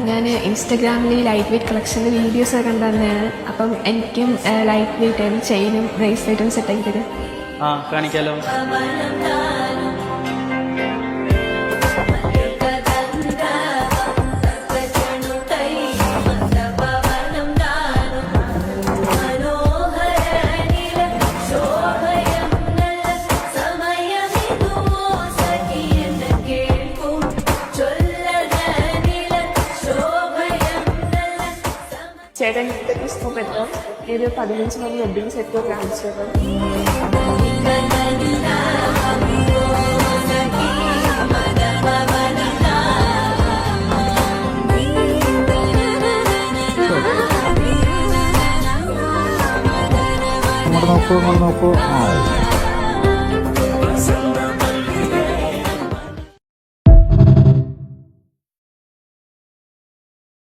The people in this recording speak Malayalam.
ഞാൻ ഇൻസ്റ്റഗ്രാമിൽ ഈ ലൈറ്റ് വെയ്റ്റ് കളക്ഷൻ്റെ വീഡിയോസൊക്കെ കണ്ടു തന്നെയാണ്. അപ്പം എനിക്കും ലൈറ്റ് വെയ്റ്റ് ആയിട്ട് ചെയിനും ബ്രേസ്ലെറ്റും സെറ്റാക്കി തരും. കാണിക്കാലോ. ചേട്ടൻ ഇഷ്ടം പറ്റും. ഒരു 15 മണി വെഡിങ് സെറ്റ് കാണിച്ചു തരും. നോക്കൂ